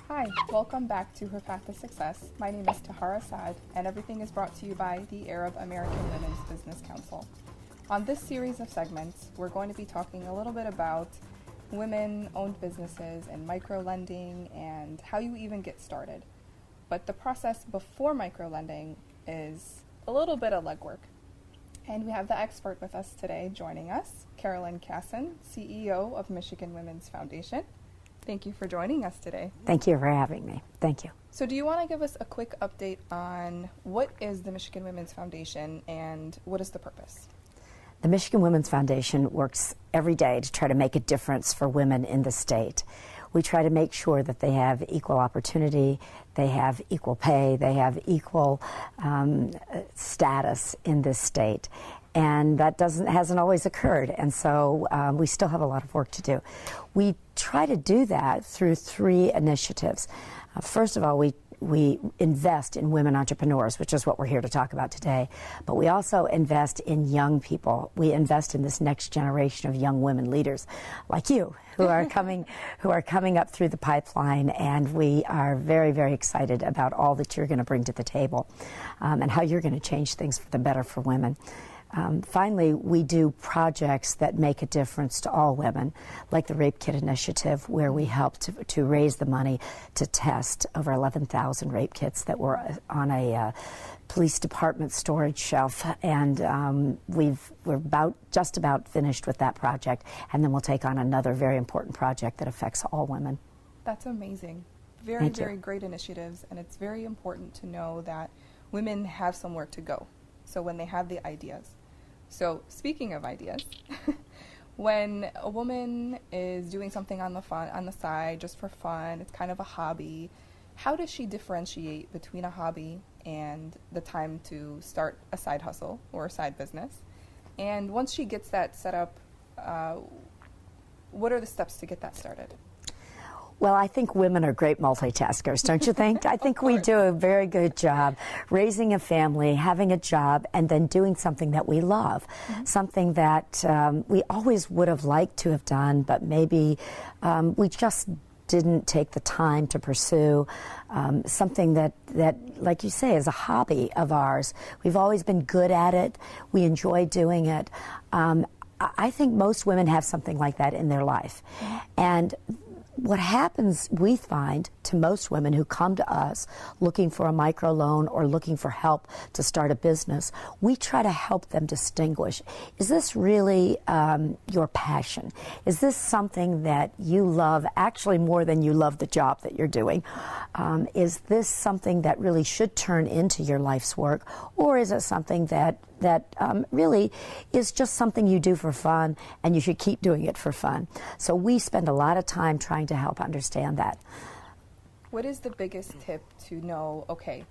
Hi, welcome back to Her Path to Success. My name is Tahara Saad, and everything is brought to you by the Arab American Women's Business Council. On this series of segments, we're going to be talking a little bit about women-owned businesses and micro-lending and how you even get started. But the process before micro-lending is a little bit of legwork. And we have the expert with us today joining us, Carolyn Cassin, CEO of Michigan Women's Foundation. Thank you for joining us today. Thank you for having me. Thank you. So do you want to give us a quick update on what is the Michigan Women's Foundation and what is the purpose? The Michigan Women's Foundation works every day to try to make a difference for women in the state. We try to make sure that they have equal opportunity, they have equal pay, they have equal status in this state. And that hasn't always occurred, and so we still have a lot of work to do. We try to do that through three initiatives. First of all, we invest in women entrepreneurs, which is what we're here to talk about today. But we also invest in young people. We invest in this next generation of young women leaders like you who are coming up through the pipeline, and we are very, very excited about all that you're going to bring to the table and how you're going to change things for the better for women. Finally, we do projects that make a difference to all women, like the Rape Kit Initiative, where we helped to raise the money to test over 11,000 rape kits that were on a police department storage shelf, and we're just about finished with that project, and then we'll take on another very important project that affects all women. That's amazing. Very great initiatives, and it's very important to know that women have somewhere to go. So when they have the ideas. So speaking of ideas, when a woman is doing something on the side just for fun, it's kind of a hobby, how does she differentiate between a hobby and the time to start a side hustle or a side business? And once she gets that set up, what are the steps to get that started? Well, I think women are great multitaskers, don't you think? I think we do a very good job raising a family, having a job, and then doing something that we love, something that we always would have liked to have done, but maybe we just didn't take the time to pursue, something that, like you say, is a hobby of ours. We've always been good at it. We enjoy doing it. I think most women have something like that in their life. And what happens, we find, to most women who come to us looking for a microloan or looking for help to start a business, we try to help them distinguish. Is this really your passion? Is this something that you love actually more than you love the job that you're doing? Is this something that really should turn into your life's work? Or is it something that really is just something you do for fun, and you should keep doing it for fun? So we spend a lot of time trying to help understand that. What is the biggest tip to know, okay,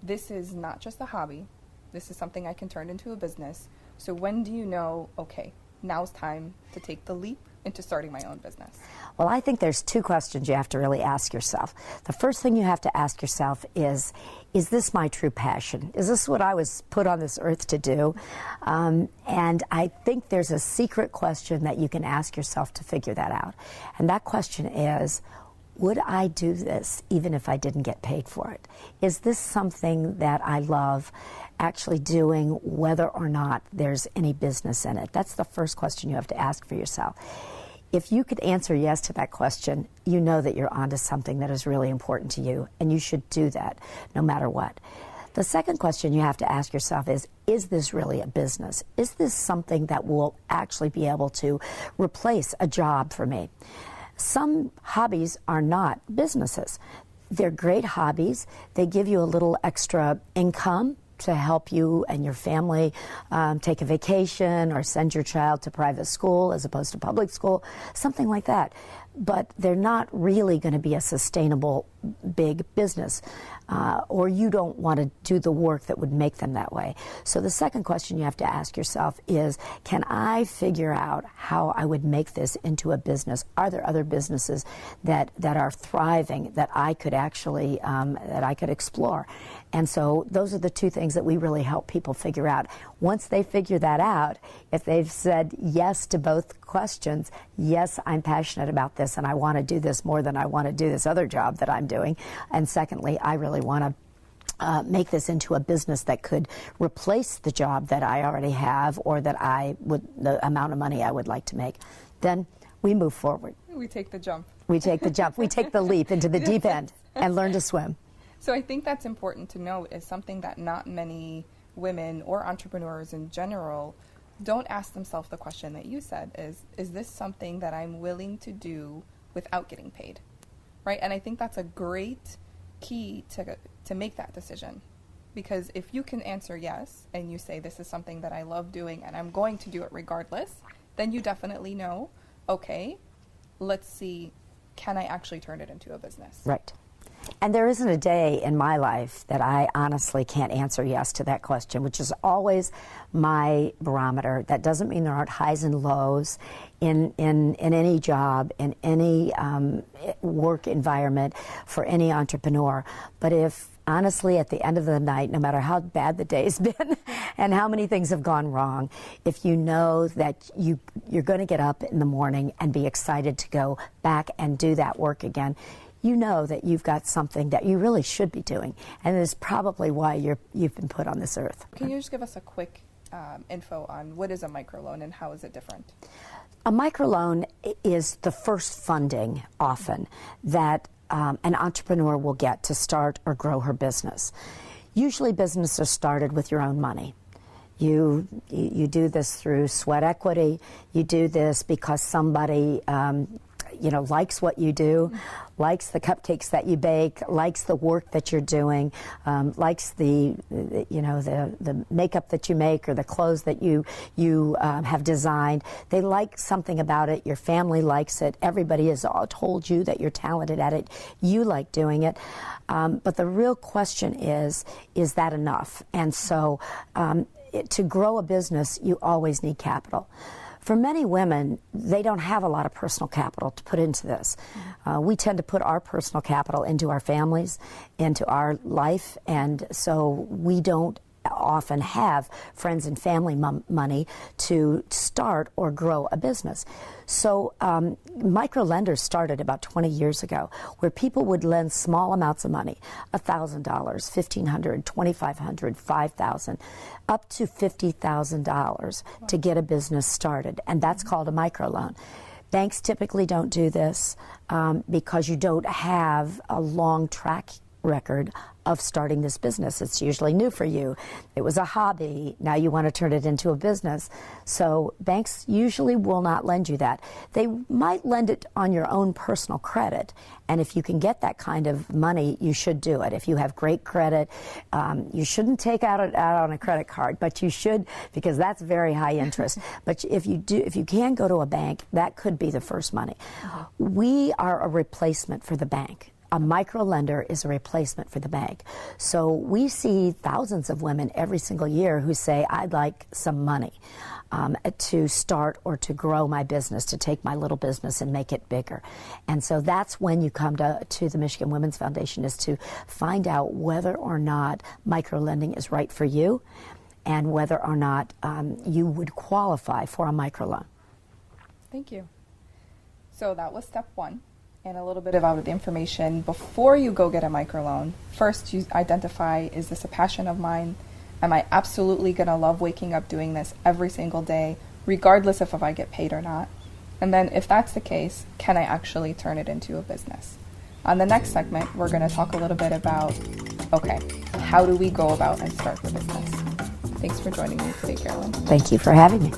this is not just a hobby, this is something I can turn into a business. So when do you know, okay, now's time to take the leap into starting my own business? Well, I think there's two questions you have to really ask yourself. The first thing you have to ask yourself is this my true passion? Is this what I was put on this earth to do? And I think there's a secret question that you can ask yourself to figure that out. And that question is, would I do this even if I didn't get paid for it? Is this something that I love actually doing whether or not there's any business in it? That's the first question you have to ask for yourself. If you could answer yes to that question, you know that you're onto something that is really important to you, and you should do that no matter what. The second question you have to ask yourself is this really a business? Is this something that will actually be able to replace a job for me? Some hobbies are not businesses. They're great hobbies. They give you a little extra income to help you and your family take a vacation or send your child to private school as opposed to public school, something like that. But they're not really going to be a sustainable big business, or you don't want to do the work that would make them that way. So the second question you have to ask yourself is, can I figure out how I would make this into a business? Are there other businesses that are thriving that I could actually explore? And so those are the two things that we really help people figure out. Once they figure that out, if they've said yes to both questions, yes, I'm passionate about this, this and I want to do this more than I want to do this other job that I'm doing. And secondly, I really want to make this into a business that could replace the job that I already have or that the amount of money I would like to make. Then we move forward. We take the jump. We take the jump. We take the leap into the deep end and learn to swim. So I think that's important to note, is something that not many women or entrepreneurs in general don't ask themselves the question that you said, is this something that I'm willing to do without getting paid, right? And I think that's a great key to make that decision. Because if you can answer yes, and you say this is something that I love doing and I'm going to do it regardless, then you definitely know, okay, let's see, can I actually turn it into a business? Right. And there isn't a day in my life that I honestly can't answer yes to that question, which is always my barometer. That doesn't mean there aren't highs and lows in any job, in any work environment for any entrepreneur. But if honestly, at the end of the night, no matter how bad the day's been and how many things have gone wrong, if you know that you're going to get up in the morning and be excited to go back and do that work again, you know that you've got something that you really should be doing, and it's probably why you've been put on this earth. Can you just give us a quick info on what is a microloan and how is it different? A microloan is the first funding, often, that an entrepreneur will get to start or grow her business. Usually businesses are started with your own money. You do this through sweat equity. You do this because somebody likes what you do, likes the cupcakes that you bake, likes the work that you're doing, likes the makeup that you make or the clothes that you have designed. They like something about it. Your family likes it. Everybody has all told you that you're talented at it. You like doing it. But the real question is that enough? And so to grow a business, you always need capital. For many women, they don't have a lot of personal capital to put into this. We tend to put our personal capital into our families, into our life, and so we don't often have friends and family money to start or grow a business. So micro-lenders started about 20 years ago, where people would lend small amounts of money, $1,000, $1,500, $2,500, $5,000, up to $50,000 to get a business started, and that's called a microloan. Banks typically don't do this because you don't have a long track record of starting this business. It's usually new for you. It was a hobby. Now you want to turn it into a business. So banks usually will not lend you that. They might lend it on your own personal credit. And if you can get that kind of money, you should do it. If you have great credit, you shouldn't take out on a credit card, but you should, because that's very high interest. But if you can go to a bank, that could be the first money. We are a replacement for the bank. A micro-lender is a replacement for the bank. So we see thousands of women every single year who say, I'd like some money to start or to grow my business, to take my little business and make it bigger. And so that's when you come to the Michigan Women's Foundation, is to find out whether or not micro-lending is right for you and whether or not you would qualify for a microloan. Thank you. So that was step one. And a little bit about the information before you go get a microloan. First, you identify, is this a passion of mine? Am I absolutely going to love waking up doing this every single day, regardless of if I get paid or not? And then if that's the case, can I actually turn it into a business? On the next segment, we're going to talk a little bit about, okay, how do we go about and start the business? Thanks for joining me today, Carolyn. Thank you for having me.